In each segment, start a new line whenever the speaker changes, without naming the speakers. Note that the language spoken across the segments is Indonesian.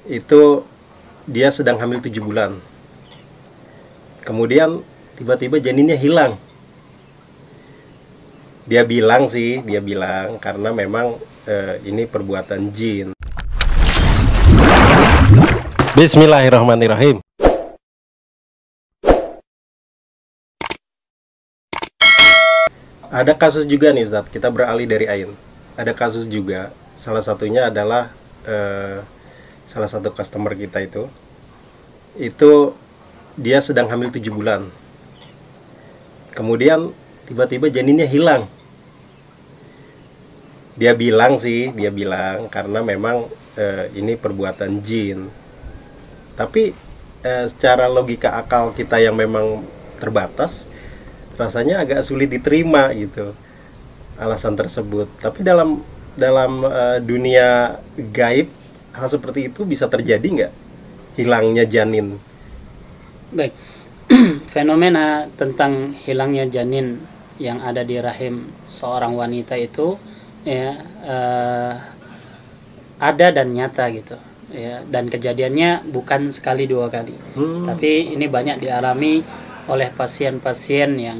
Itu dia sedang hamil 7 bulan. Kemudian tiba-tiba janinnya hilang. Dia bilang karena memang ini perbuatan jin. Bismillahirrahmanirrahim. Ada kasus juga nih Ustadz, kita beralih dari Ain. Ada kasus juga, salah satunya adalah salah satu customer kita itu dia sedang hamil 7 bulan. Kemudian tiba-tiba janinnya hilang. Dia bilang karena memang ini perbuatan jin. Tapi secara logika akal kita yang memang terbatas, rasanya agak sulit diterima gitu alasan tersebut. Tapi dalam dunia gaib, hal seperti itu bisa terjadi nggak? Hilangnya janin.
Baik, fenomena tentang hilangnya janin yang ada di rahim seorang wanita itu ya ada dan nyata gitu ya, dan kejadiannya bukan sekali dua kali, tapi ini banyak dialami oleh pasien-pasien yang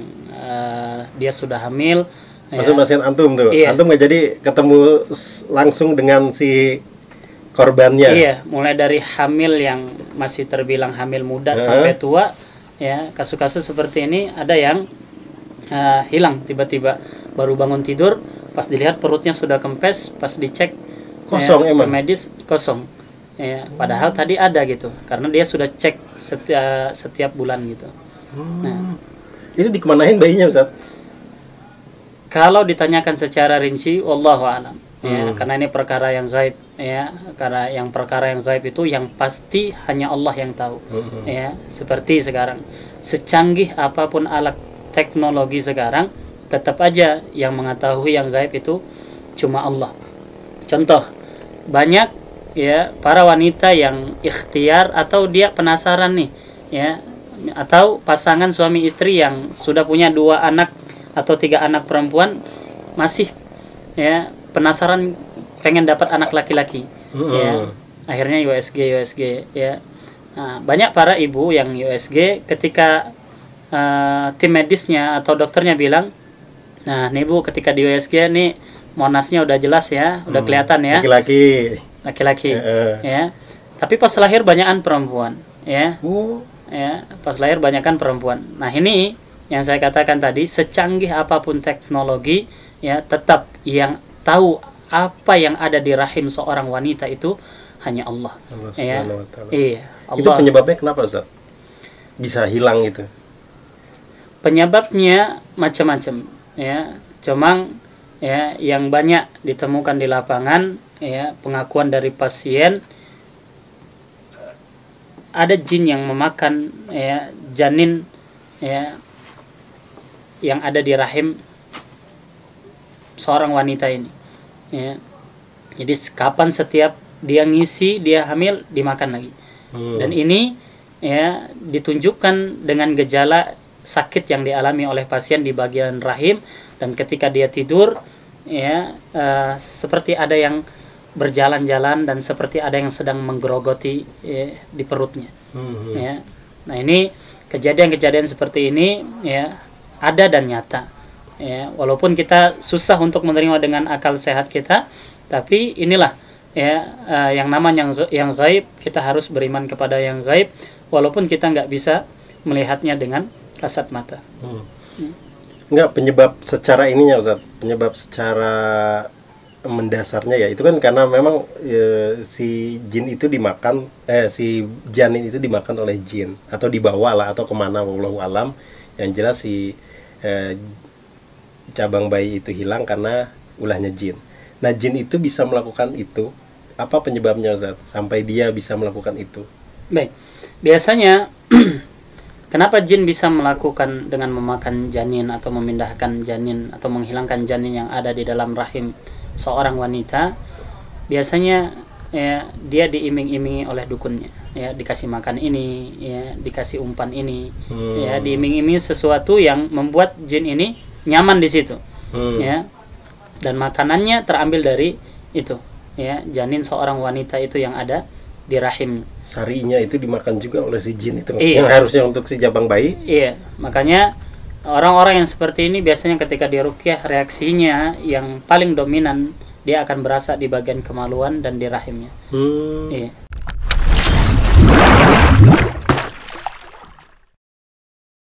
dia sudah hamil.
Maksud pasien antum tuh?
Iya.
Antum nggak jadi ketemu langsung dengan si korbannya?
Iya, mulai dari hamil yang masih terbilang hamil muda sampai tua ya. Kasus-kasus seperti ini ada yang hilang tiba-tiba, baru bangun tidur pas dilihat perutnya sudah kempes, pas dicek
kosong, emang
medis kosong ya, padahal tadi ada gitu, karena dia sudah cek setiap bulan gitu. Nah,
itu dikemanain bayinya Ustaz?
Kalau ditanyakan secara rinci, wallahu a'lam ya, karena ini perkara yang gaib ya, karena perkara yang gaib itu yang pasti hanya Allah yang tahu. Ya, seperti sekarang secanggih apapun alat teknologi sekarang, tetap aja yang mengetahui yang gaib itu cuma Allah. Contoh, banyak ya para wanita yang ikhtiar atau dia penasaran nih ya, atau pasangan suami istri yang sudah punya 2 anak atau 3 anak perempuan, masih ya penasaran pengen dapat anak laki-laki ya, akhirnya USG ya. Nah, banyak para ibu yang USG ketika tim medisnya atau dokternya bilang, nah nih bu, ketika di USG nih monasnya udah jelas ya, udah kelihatan ya, laki-laki ya, tapi pas lahir banyakan perempuan ya. Ya, pas lahir banyakan perempuan. Nah, ini yang saya katakan tadi, secanggih apapun teknologi ya, tetap yang tahu apa yang ada di rahim seorang wanita itu hanya Allah. Ya. Iya, Allah.
Itu penyebabnya kenapa Ustaz? Bisa hilang itu?
Penyebabnya macam-macam ya. Cuma ya yang banyak ditemukan di lapangan ya, pengakuan dari pasien, ada jin yang memakan ya janin ya yang ada di rahim seorang wanita ini ya. Jadi kapan setiap dia ngisi, dia hamil, dimakan lagi. Dan ini ya ditunjukkan dengan gejala sakit yang dialami oleh pasien di bagian rahim, dan ketika dia tidur ya seperti ada yang berjalan-jalan dan seperti ada yang sedang menggerogoti di perutnya. Ya. Nah, ini kejadian-kejadian seperti ini ya ada dan nyata. Ya, walaupun kita susah untuk menerima dengan akal sehat kita, tapi inilah ya yang namanya yang gaib, kita harus beriman kepada yang gaib walaupun kita nggak bisa melihatnya dengan kasat mata.
Enggak, penyebab secara ininya Ustaz, penyebab secara mendasarnya ya itu kan karena memang si jin itu dimakan, si janin itu dimakan oleh jin atau dibawa lah atau kemana, wallahu alam. Yang jelas si cabang bayi itu hilang karena ulahnya jin. Nah, jin itu bisa melakukan itu, apa penyebabnya Ustaz sampai dia bisa melakukan itu?
Baik, biasanya kenapa jin bisa melakukan dengan memakan janin atau memindahkan janin atau menghilangkan janin yang ada di dalam rahim seorang wanita? Biasanya ya dia diiming-imingi oleh dukunnya ya, dikasih makan ini ya, dikasih umpan ini ya, diiming-imingi sesuatu yang membuat jin ini nyaman di situ ya, dan makanannya terambil dari itu ya, janin seorang wanita itu yang ada di rahim.
Sarinya itu dimakan juga oleh si jin itu,
Iya.
yang harusnya untuk si jabang bayi.
Iya, makanya orang-orang yang seperti ini biasanya ketika diruqyah reaksinya yang paling dominan dia akan berasa di bagian kemaluan dan di rahimnya. Iya.